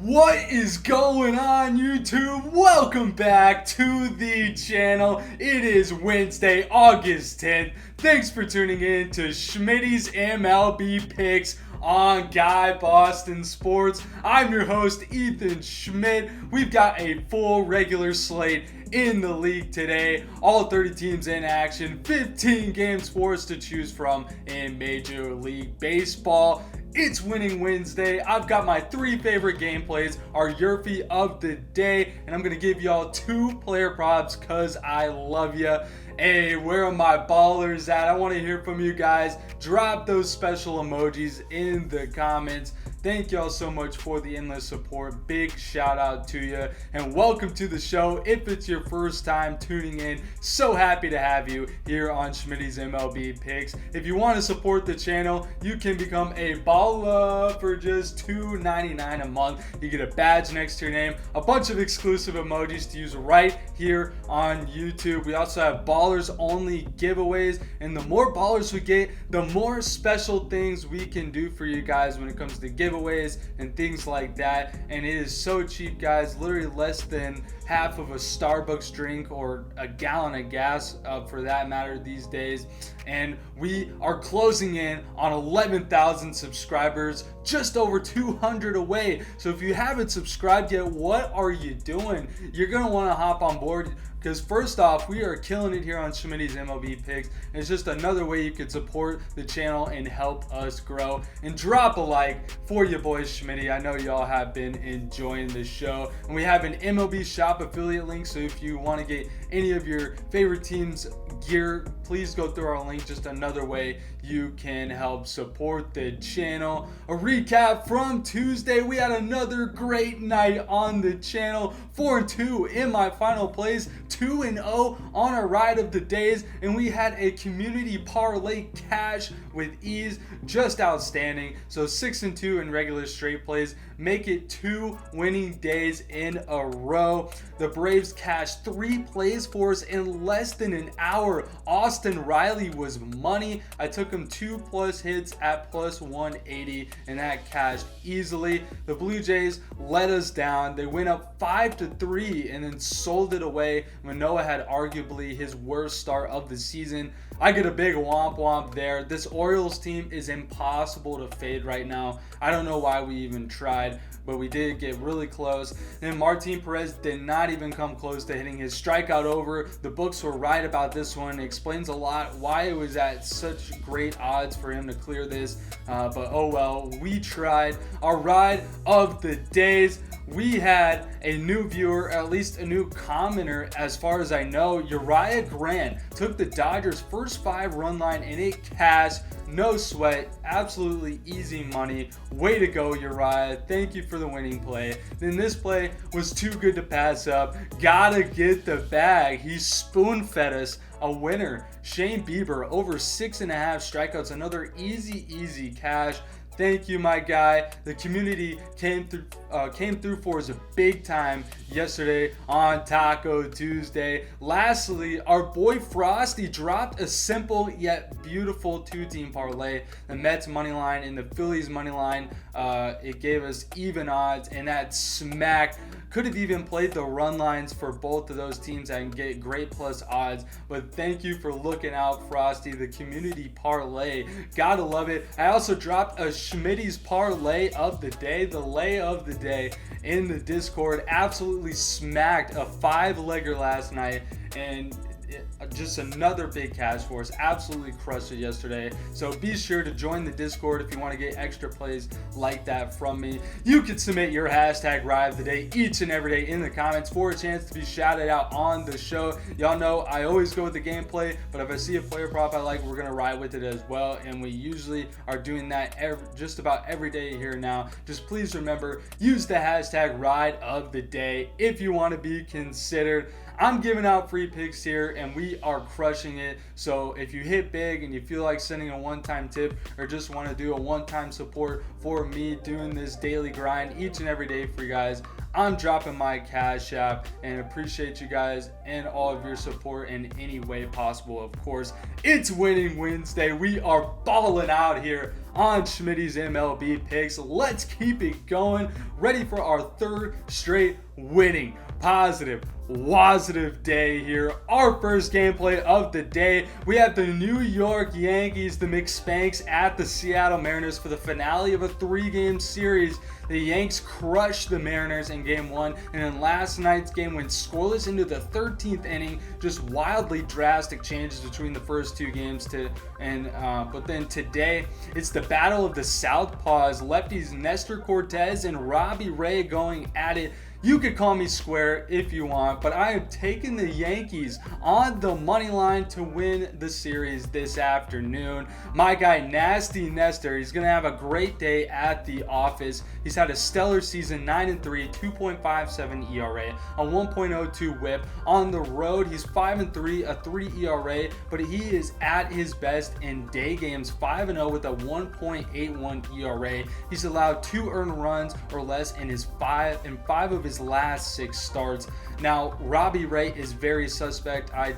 What is going on, YouTube? Welcome back to the channel. It is Wednesday, August 10th. Thanks for tuning in to Schmidty's MLB Picks on Guy Boston Sports. I'm your host, Ethan Schmidt. We've got a full regular slate in the league today. All 30 teams in action, 15 games for us to choose from in Major League Baseball. It's Winning Wednesday. I've got my three favorite gameplays, our YRFI of the day, and I'm going to give y'all two player props because I love ya. Hey, where are my ballers at? I want to hear from you guys. Drop those special emojis in the comments. Thank y'all so much for the endless support. Big shout out to you and welcome to the show. If it's your first time tuning in, so happy to have you here on Schmidty's MLB Picks. If you want to support the channel, you can become a baller for just $2.99 a month. You get a badge next to your name, a bunch of exclusive emojis to use right here on YouTube. We also have ballers only giveaways, and the more ballers we get, the more special things we can do for you guys when it comes to giveaways and things like that. And it is so cheap, guys, literally less than half of a Starbucks drink or a gallon of gas for that matter these days. And we are closing in on 11,000 subscribers, just over 200 away. So if you haven't subscribed yet, what are you doing? You're gonna want to hop on board, because first off, we are killing it here on Schmidty's MLB Picks, and it's just another way you could support the channel and help us grow. And drop a like for your boy Schmidty. I know y'all have been enjoying the show. And we have an MLB shop affiliate link, so if you want to get any of your favorite teams gear, please go through our link. Just another way you can help support the channel. A recap from Tuesday: we had another great night on the channel. 4-2 in my final plays, 2-0 on our ride of the days, and we had a community parlay cash with ease, just outstanding. So 6-2 in regular straight plays make it 2 winning days in a row. The Braves cashed 3 plays for us in less than an hour. Austin Riley was money. I took him 2+ hits at plus 180, and that cashed easily. The Blue Jays let us down. They went up 5-3 and then sold it away. Manoah had arguably his worst start of the season. I get a big womp womp there. This Orioles team is impossible to fade right now. I don't know why we even tried, but we did get really close. And Martin Perez did not even come close to hitting his strikeout over. The books were right about this one. It explains a lot why it was at such great odds for him to clear this. But oh well, we tried. Our ride of the days: we had a new viewer, at least a new commenter as far as I know. Uriah Grant took the Dodgers' first 5 run line and it cashed. No sweat, absolutely easy money. Way to go, Uriah. Thank you for the winning play. Then this play was too good to pass up. Gotta get the bag. He spoon-fed us a winner. Shane Bieber over 6.5 strikeouts. Another easy cash. Thank you, my guy. The community came through for us big time yesterday on Taco Tuesday. Lastly, our boy Frosty dropped a simple yet beautiful 2-team parlay. The Mets money line and the Phillies money line. It gave us even odds, and that smacked. Could have even played the run lines for both of those teams and get great plus odds. But thank you for looking out, Frosty. The community parlay, gotta love it. I also dropped a Schmidty's parlay of the day, the lay of the day, in the Discord. Absolutely smacked a 5-legger last night, and just another big cash for us. Absolutely crushed it yesterday. So be sure to join the Discord if you want to get extra plays like that from me. You can submit your hashtag ride of the day each and every day in the comments for a chance to be shouted out on the show. Y'all know I always go with the gameplay, but if I see a player prop I like, we're gonna ride with it as well, and we usually are doing that just about every day here now. Just please remember, use the hashtag ride of the day if you want to be considered. I'm giving out free picks here, and we are crushing it. So if you hit big and you feel like sending a one-time tip, or just want to do a one-time support for me doing this daily grind each and every day for you guys, I'm dropping my Cash App, and appreciate you guys and all of your support in any way possible, of course. It's Winning Wednesday. We are balling out here on Schmidty's MLB picks. Let's keep it going. Ready for our third straight winning, positive, WOZZATIVE day here. Our first gameplay of the day. We have the New York Yankees, the McSpanks, at the Seattle Mariners for the finale of a 3-game series. The Yanks crushed the Mariners in game 1, and in last night's game went scoreless into the 13th inning. Just wildly drastic changes between the first 2 games but then today it's the battle of the Southpaws. Lefties Nestor Cortez and Robbie Ray going at it. You could call me square if you want, but I am taking the Yankees on the money line to win the series this afternoon. My guy, Nasty Nestor, he's going to have a great day at the office. He's had a stellar season, 9-3, 2.57 ERA, a 1.02 whip. On the road, he's 5-3, a 3 ERA, but he is at his best in day games, 5-0 with a 1.81 ERA. He's allowed 2 earned runs or less in five of his last 6 starts. Now, Robbie Ray is very suspect. I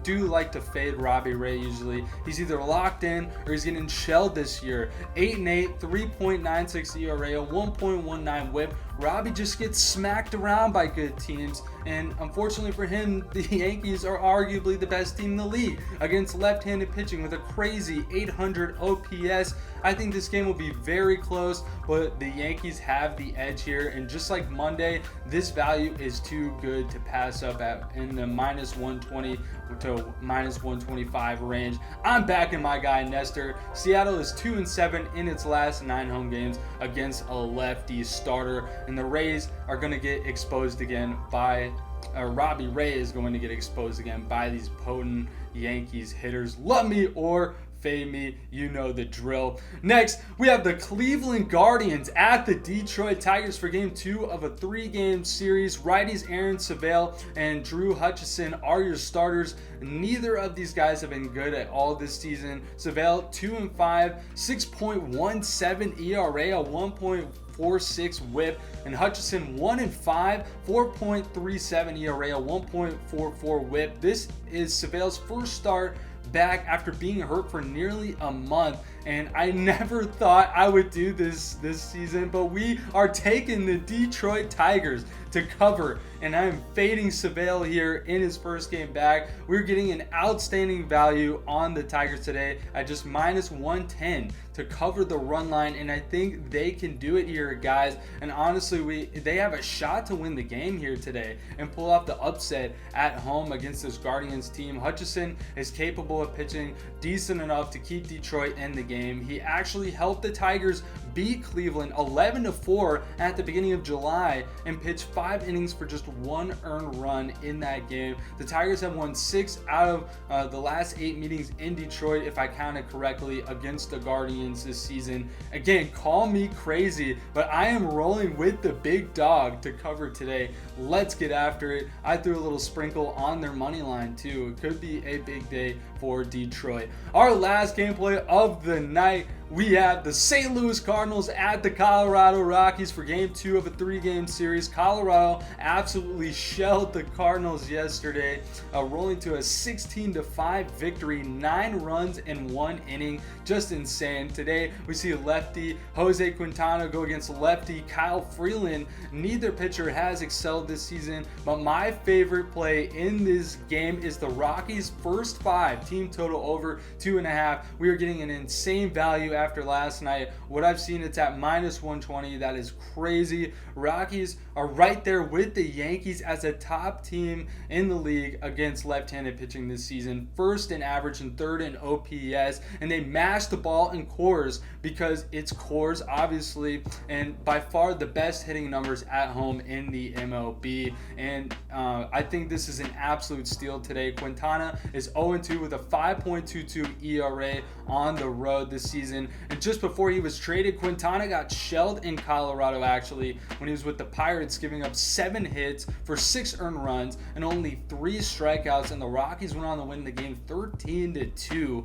do like to fade Robbie Ray usually. He's either locked in or he's getting shelled this year. 8-8, 3.96 ERA, a 1.19 whip. Robbie just gets smacked around by good teams, and unfortunately for him, the Yankees are arguably the best team in the league against left-handed pitching with a crazy 800 OPS. I think this game will be very close, but the Yankees have the edge here, and just like Monday, this value is too good to pass up at in the minus 120 to minus 125 range. I'm backing my guy Nestor. Seattle is 2-7 in its last 9 home games against a lefty starter, and the Rays are going to get exposed again by Robbie Ray is going to get exposed again by these potent Yankees hitters. Love me or fade me, you know the drill. Next, we have the Cleveland Guardians at the Detroit Tigers for game 2 of a 3-game series. Righties Aaron Savale and Drew Hutchison are your starters. Neither of these guys have been good at all this season. Savale 2-5, 6.17 ERA, a 1.46 whip, and Hutchison 1-5, 4.37 ERA, a 1.44 whip. This is Savale's first start back after being hurt for nearly a month, and I never thought I would do this season, but we are taking the Detroit Tigers to cover, and I'm fading Savale here in his first game back. We're getting an outstanding value on the Tigers today at just minus 110 to cover the run line, and I think they can do it here, guys. And honestly, they have a shot to win the game here today and pull off the upset at home against this Guardians team. Hutchison is capable of pitching decent enough to keep Detroit in the game. He actually helped the Tigers beat Cleveland 11-4 at the beginning of July and pitched 5 innings for just 1 earned run in that game. The Tigers have won 6 out of the last 8 meetings in Detroit, if I counted correctly, against the Guardians this season. Again, call me crazy, but I am rolling with the big dog to cover today. Let's get after it. I threw a little sprinkle on their money line too. It could be a big day for Detroit. Our last gameplay of the night, we have the St. Louis Cardinals at the Colorado Rockies for game 2 of a 3-game series. Colorado absolutely shelled the Cardinals yesterday, rolling to a 16-5 victory, 9 runs in 1 inning. Just insane. Today we see lefty Jose Quintana go against lefty Kyle Freeland. Neither pitcher has excelled this season, but my favorite play in this game is the Rockies' first 5, team total over 2.5. We are getting an insane value after last night. What I've seen, it's at minus 120. That is crazy. Rockies are right there with the Yankees as a top team in the league against left-handed pitching this season. First in average and third in OPS, and they mash the ball in Coors because it's Coors, obviously, and by far the best hitting numbers at home in the MLB. And I think this is an absolute steal today. Quintana is 0-2 with a 5.22 ERA on the road this season. And just before he was traded, Quintana got shelled in Colorado, actually, when he was with the Pirates, giving up 7 hits for 6 earned runs and only 3 strikeouts. And the Rockies went on to win the game 13-2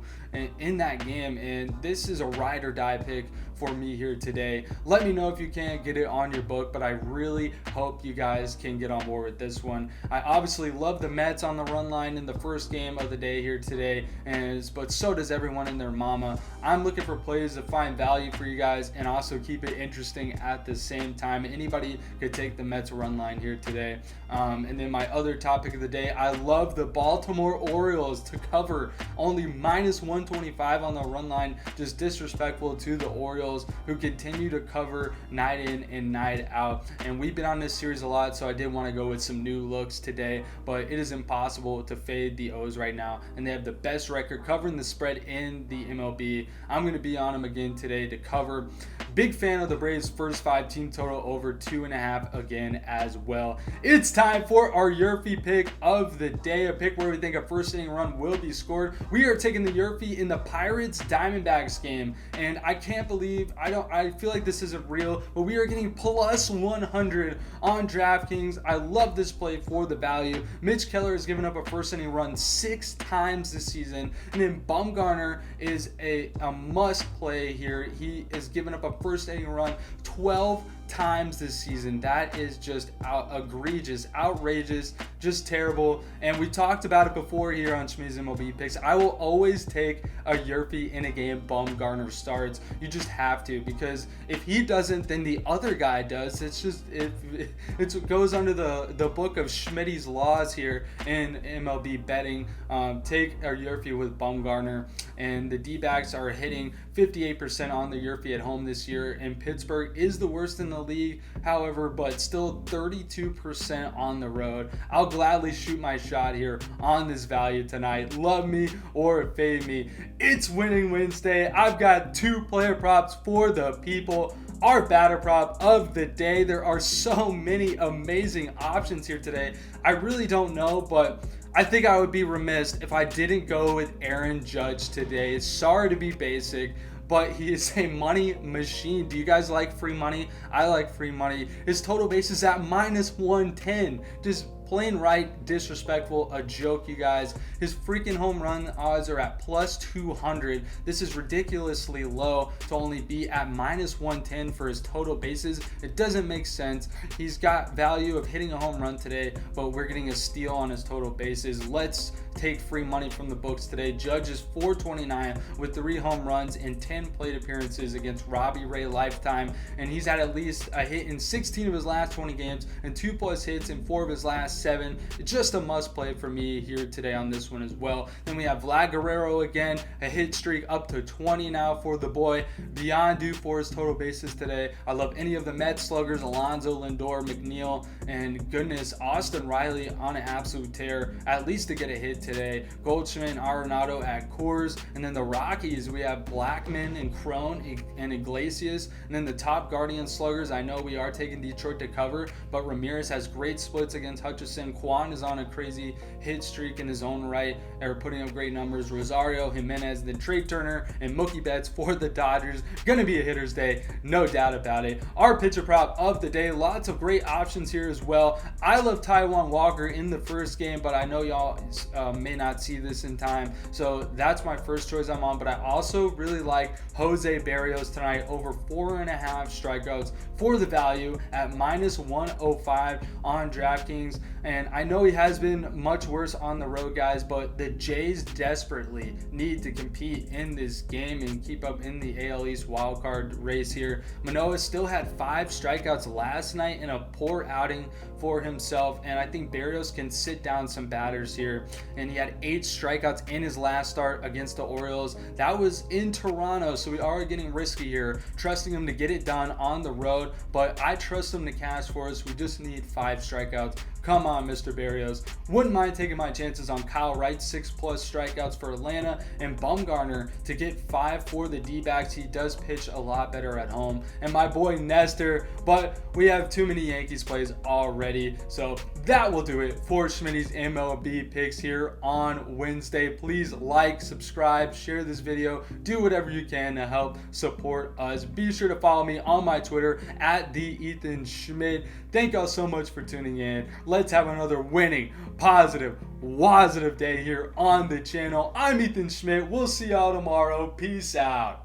in that game. And this is a ride or die pick for me here today. Let me know if you can't get it on your book, but I really hope you guys can get on board with this one. I obviously love the Mets on the run line in the first game of the day here today, but so does everyone and their mama. I'm looking for plays to find value for you guys and also keep it interesting at the same time. Anybody could take the Mets run line here today. And then my other topic of the day, I love the Baltimore Orioles to cover, only -125 on the run line. Just disrespectful to the Orioles, who continue to cover night in and night out. And we've been on this series a lot, so I did want to go with some new looks today, but it is impossible to fade the O's right now, and they have the best record covering the spread in the MLB. I'm going to be on them again today to cover. Big fan of the Braves' first 5 team total over 2.5 again as well. It's time for our YRFI pick of the day, a pick where we think a first inning run will be scored. We are taking the YRFI in the Pirates Diamondbacks game, and I can't believe, I feel like this isn't real, but we are getting +100 on DraftKings. I love this play for the value. Mitch Keller has given up a first inning run 6 times this season, and then Bumgarner is a must play here. He is giving up a first inning run 12 times this season. That is just egregious, outrageous, just terrible. And we talked about it before here on Schmidt's MLB picks. I will always take a YRFI in a game Bumgarner starts. You just have to, because if he doesn't, then the other guy does. It's just it goes under the book of Schmidty's laws here in MLB betting. Take a YRFI with Bumgarner, and the D-backs are hitting 58% on the YRFI at home this year, and Pittsburgh is the worst in the league, however, but still 32% on the road. I'll gladly shoot my shot here on this value tonight. Love me or fade me. It's Winning Wednesday. I've got 2 player props for the people. Our batter prop of the day. There are so many amazing options here today. I really don't know, but I think I would be remiss if I didn't go with Aaron Judge today. Sorry to be basic, but he is a money machine. Do you guys like free money? I like free money. His total base is at -110. Just plain right disrespectful, a joke, you guys. His freaking home run odds are at +200. This is ridiculously low to only be at -110 for his total bases. It doesn't make sense. He's got value of hitting a home run today, but we're getting a steal on his total bases. Let's take free money from the books today. Judge is .429 with 3 home runs and 10 plate appearances against Robbie Ray lifetime, and he's had at least a hit in 16 of his last 20 games and 2+ hits in 4 of his last 7. It's just a must play for me here today on this one as well. Then we have Vlad Guerrero again, a hit streak up to 20 now for the boy. Beyond due for his total bases today. I love any of the Mets sluggers, Alonso, Lindor, McNeil, and goodness, Austin Riley on an absolute tear, at least to get a hit today. Goldschmidt and Arenado at Coors. And then the Rockies, we have Blackman and Crone and Iglesias. And then the top Guardian sluggers, I know we are taking Detroit to cover, but Ramirez has great splits against Hutchison. Kwan is on a crazy hit streak in his own right. They're putting up great numbers. Rosario, Jimenez, then Trey Turner, and Mookie Betts for the Dodgers. Gonna be a hitter's day, no doubt about it. Our pitcher prop of the day, lots of great options here as well. I love Taijuan Walker in the first game, but I know y'all may not see this in time, so that's my first choice I'm on. But I also really like Jose Barrios tonight, over 4.5 strikeouts for the value at -105 on DraftKings. And I know he has been much worse on the road, guys, but the Jays desperately need to compete in this game and keep up in the AL East wildcard race here. Manoah still had 5 strikeouts last night in a poor outing for himself, and I think Barrios can sit down some batters here. And he had 8 strikeouts in his last start against the Orioles. That was in Toronto, so we are getting risky here, trusting him to get it done on the road, but I trust him to cash for us. We just need 5 strikeouts. Come on, Mr. Barrios. Wouldn't mind taking my chances on Kyle Wright, 6+ strikeouts for Atlanta, and Bumgarner to get 5 for the D-backs. He does pitch a lot better at home. And my boy Nestor, but we have too many Yankees plays already. So that will do it for Schmidty's MLB picks here on Wednesday. Please like, subscribe, share this video, do whatever you can to help support us. Be sure to follow me on my Twitter at @TheEthanSchmidt. Thank y'all so much for tuning in. Let's have another winning, positive, WOZZATIVE day here on the channel. I'm Ethan Schmidt. We'll see y'all tomorrow. Peace out.